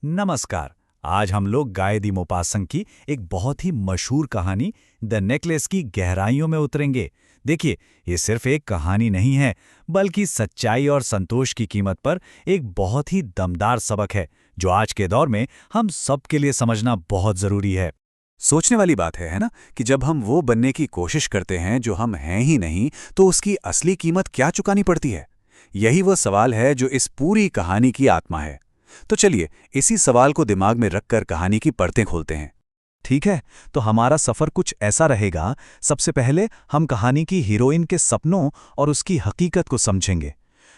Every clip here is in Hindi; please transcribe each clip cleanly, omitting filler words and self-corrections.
नमस्कार। आज हम लोग गाय दी मौपासंग की एक बहुत ही मशहूर कहानी द नेकलेस की गहराइयों में उतरेंगे। देखिए, ये सिर्फ एक कहानी नहीं है, बल्कि सच्चाई और संतोष की कीमत पर एक बहुत ही दमदार सबक है, जो आज के दौर में हम सबके लिए समझना बहुत जरूरी है। सोचने वाली बात है ना, कि जब हम वो बनने की कोशिश करते हैं जो हम हैं ही नहीं, तो उसकी असली कीमत क्या चुकानी पड़ती है। यही वो सवाल है जो इस पूरी कहानी की आत्मा है। तो चलिए, इसी सवाल को दिमाग में रखकर कहानी की परतें खोलते हैं। ठीक है, तो हमारा सफर कुछ ऐसा रहेगा। सबसे पहले हम कहानी की हीरोइन के सपनों और उसकी हकीकत को समझेंगे।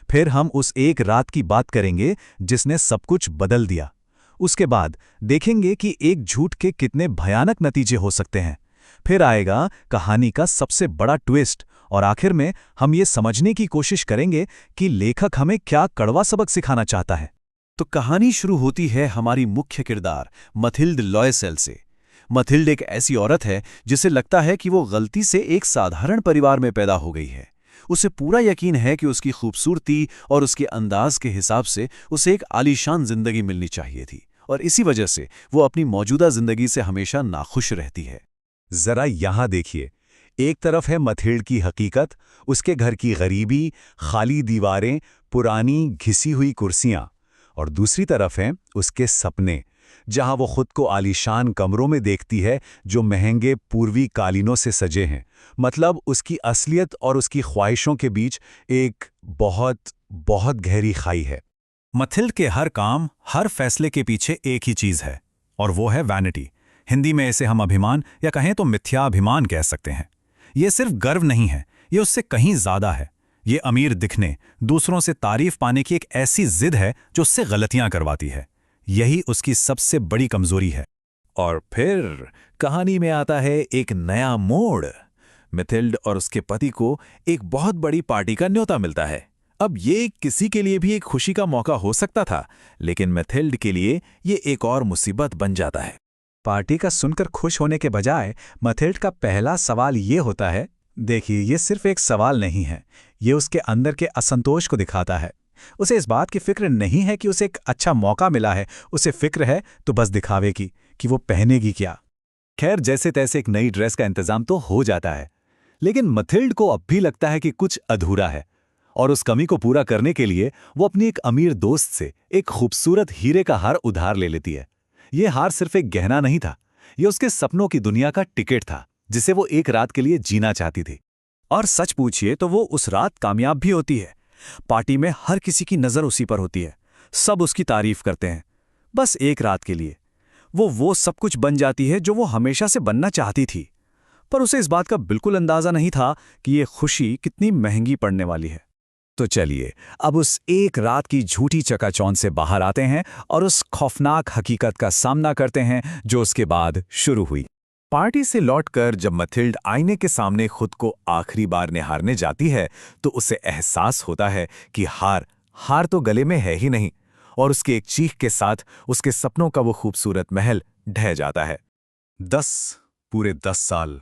फिर हम उस एक रात की बात करेंगे जिसने सब कुछ बदल दिया। उसके बाद देखेंगे कि एक झूठ के कितने भयानक नतीजे हो सकते हैं। फिर आएगा कहानी का सबसे बड़ा ट्विस्ट, और आखिर में हम ये समझने की कोशिश करेंगे कि लेखक हमें क्या कड़वा सबक सिखाना चाहता है। तो कहानी शुरू होती है हमारी मुख्य किरदार मथिल्ड लॉयसेल से। मथिल्ड एक ऐसी औरत है जिसे लगता है कि वो गलती से एक साधारण परिवार में पैदा हो गई है। उसे पूरा यकीन है कि उसकी खूबसूरती और उसके अंदाज के हिसाब से उसे एक आलीशान जिंदगी मिलनी चाहिए थी, और इसी वजह से वो अपनी मौजूदा जिंदगी से हमेशा नाखुश रहती है। जरा यहां देखिए, एक तरफ है मथिल्ड की हकीकत, उसके घर की गरीबी, खाली दीवारें, पुरानी घिसी हुई कुर्सियां, और दूसरी तरफ हैं उसके सपने, जहां वो खुद को आलीशान कमरों में देखती है जो महंगे पूर्वी कालीनों से सजे हैं। मतलब उसकी असलियत और उसकी ख्वाहिशों के बीच एक बहुत बहुत गहरी खाई है। मथिल्ड के हर काम, हर फैसले के पीछे एक ही चीज है, और वो है वैनिटी। हिंदी में इसे हम अभिमान या कहें तो मिथ्याभिमान कह सकते हैं। ये सिर्फ गर्व नहीं है, ये उससे कहीं ज्यादा है। ये अमीर दिखने, दूसरों से तारीफ पाने की एक ऐसी जिद है जो उससे गलतियां करवाती है। यही उसकी सबसे बड़ी कमजोरी है। और फिर कहानी में आता है एक नया मोड़। मिथिल्ड और उसके पति को एक बहुत बड़ी पार्टी का न्योता मिलता है। अब ये किसी के लिए भी एक खुशी का मौका हो सकता था, लेकिन मिथिल्ड के लिए ये एक और मुसीबत बन जाता है। पार्टी का सुनकर खुश होने के बजाय मथिल्ड का पहला सवाल ये होता है। देखिए, ये सिर्फ एक सवाल नहीं है, ये उसके अंदर के असंतोष को दिखाता है। उसे इस बात की फिक्र नहीं है कि उसे एक अच्छा मौका मिला है, उसे फिक्र है तो बस दिखावे की कि वो पहनेगी क्या। खैर, जैसे तैसे एक नई ड्रेस का इंतजाम तो हो जाता है, लेकिन मथिल्ड को अब भी लगता है कि कुछ अधूरा है, और उस कमी को पूरा करने के लिए वो अपनी एक अमीर दोस्त से एक खूबसूरत हीरे का हार उधार ले लेती है। ये हार सिर्फ एक गहना नहीं था, ये उसके सपनों की दुनिया का टिकट था, जिसे वो एक रात के लिए जीना चाहती थी। और सच पूछिए तो वो उस रात कामयाब भी होती है। पार्टी में हर किसी की नजर उसी पर होती है, सब उसकी तारीफ करते हैं। बस एक रात के लिए वो सब कुछ बन जाती है जो वो हमेशा से बनना चाहती थी। पर उसे इस बात का बिल्कुल अंदाजा नहीं था कि ये खुशी कितनी महंगी पड़ने वाली है। तो चलिए, अब उस एक रात की झूठी चकाचौंध से बाहर आते हैं और उस खौफनाक हकीकत का सामना करते हैं जो उसके बाद शुरू हुई। पार्टी से लौटकर जब मथिल्ड आईने के सामने खुद को आखिरी बार निहारने जाती है, तो उसे एहसास होता है कि हार तो गले में है ही नहीं, और उसके एक चीख के साथ उसके सपनों का वो खूबसूरत महल ढह जाता है। 10 साल,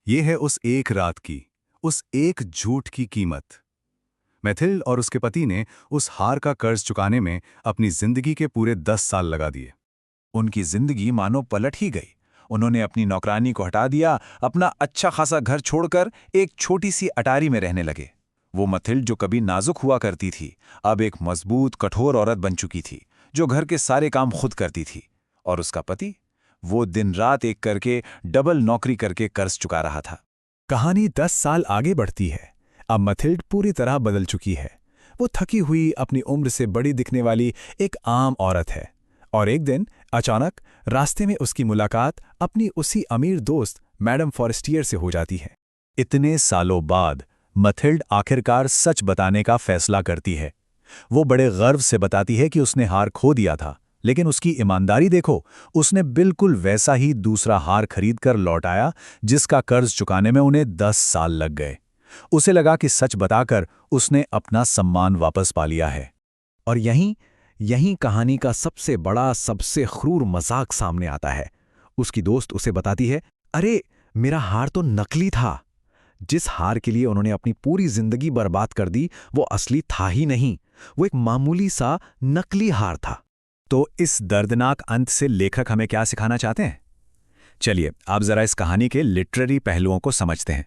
ये है उस एक रात की, उस एक झूठ की कीमत। मैथिल्ड और उसके पति ने उस हार का कर्ज चुकाने में अपनी जिंदगी के पूरे 10 साल लगा दिए। उनकी जिंदगी मानो पलट ही गई। उन्होंने अपनी नौकरानी को हटा दिया, अपना अच्छा खासा घर छोड़कर एक छोटी सी अटारी में रहने लगे। वो मथिल्ड जो कभी नाजुक हुआ करती थी, अब एक मजबूत कठोर औरत बन चुकी थी, जो घर के सारे काम खुद करती थी। और उसका पति, वो दिन रात एक करके डबल नौकरी करके कर्ज चुका रहा था। कहानी 10 साल आगे बढ़ती है। अब मथिल्ड पूरी तरह बदल चुकी है। वो थकी हुई, अपनी उम्र से बड़ी दिखने वाली एक आम औरत है। और एक दिन अचानक रास्ते में उसकी मुलाकात अपनी उसी अमीर दोस्त मैडम फॉरेस्टियर से हो जाती है। इतने सालों बाद मथिल्ड आखिरकार सच बताने का फैसला करती है। वो बड़े गर्व से बताती है कि उसने हार खो दिया था, लेकिन उसकी ईमानदारी देखो, उसने बिल्कुल वैसा ही दूसरा हार खरीदकर लौटाया जिसका कर्ज चुकाने में उन्हें 10 साल लग गए। उसे लगा कि सच बताकर उसने अपना सम्मान वापस पा लिया है। और यहीं कहानी का सबसे बड़ा, सबसे क्रूर मजाक सामने आता है। उसकी दोस्त उसे बताती है, अरे मेरा हार तो नकली था। जिस हार के लिए उन्होंने अपनी पूरी जिंदगी बर्बाद कर दी, वो असली था ही नहीं, वो एक मामूली सा नकली हार था। तो इस दर्दनाक अंत से लेखक हमें क्या सिखाना चाहते हैं? चलिए आप जरा इस कहानी के लिटरेरी पहलुओं को समझते हैं।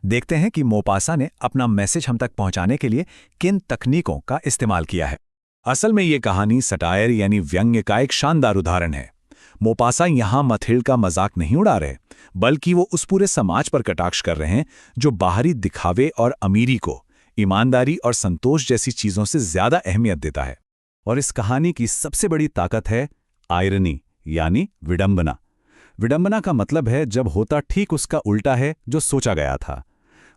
देखते हैं कि मोपासा ने अपना मैसेज हम तक पहुंचाने के लिए किन तकनीकों का इस्तेमाल किया है। असल में ये कहानी सटायर यानी व्यंग्य का एक शानदार उदाहरण है। मोपासा यहां मथिल्ड का मजाक नहीं उड़ा रहे, बल्कि वो उस पूरे समाज पर कटाक्ष कर रहे हैं जो बाहरी दिखावे और अमीरी को ईमानदारी और संतोष जैसी चीजों से ज्यादा अहमियत देता है। और इस कहानी की सबसे बड़ी ताकत है आयरनी यानी विडंबना। विडंबना का मतलब है जब होता ठीक उसका उल्टा है जो सोचा गया था।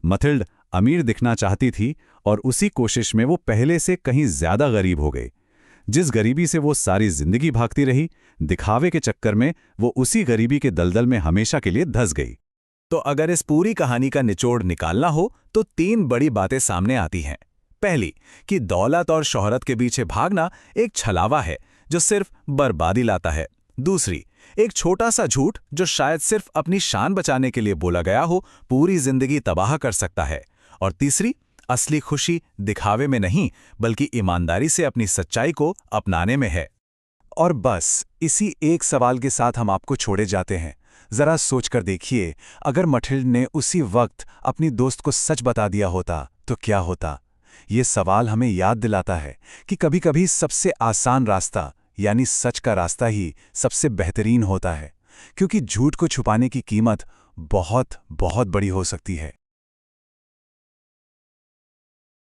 मथिल्ड अमीर दिखना चाहती थी और उसी कोशिश में वो पहले से कहीं ज्यादा गरीब हो गई। जिस गरीबी से वो सारी जिंदगी भागती रही, दिखावे के चक्कर में वो उसी गरीबी के दलदल में हमेशा के लिए धंस गई। तो अगर इस पूरी कहानी का निचोड़ निकालना हो तो 3 बड़ी बातें सामने आती हैं। पहली कि दौलत और शोहरत के पीछे भागना एक छलावा है जो सिर्फ बर्बादी लाता है। दूसरी, एक छोटा सा झूठ जो शायद सिर्फ अपनी शान बचाने के लिए बोला गया हो, पूरी जिंदगी तबाह कर सकता है। और तीसरी, असली खुशी दिखावे में नहीं बल्कि ईमानदारी से अपनी सच्चाई को अपनाने में है। और बस इसी एक सवाल के साथ हम आपको छोड़े जाते हैं। जरा सोचकर देखिए, अगर मथिल्ड ने उसी वक्त अपनी दोस्त को सच बता दिया होता तो क्या होता? ये सवाल हमें याद दिलाता है कि कभी-कभी सबसे आसान रास्ता यानी सच का रास्ता ही सबसे बेहतरीन होता है, क्योंकि झूठ को छुपाने की कीमत बहुत बहुत बड़ी हो सकती है।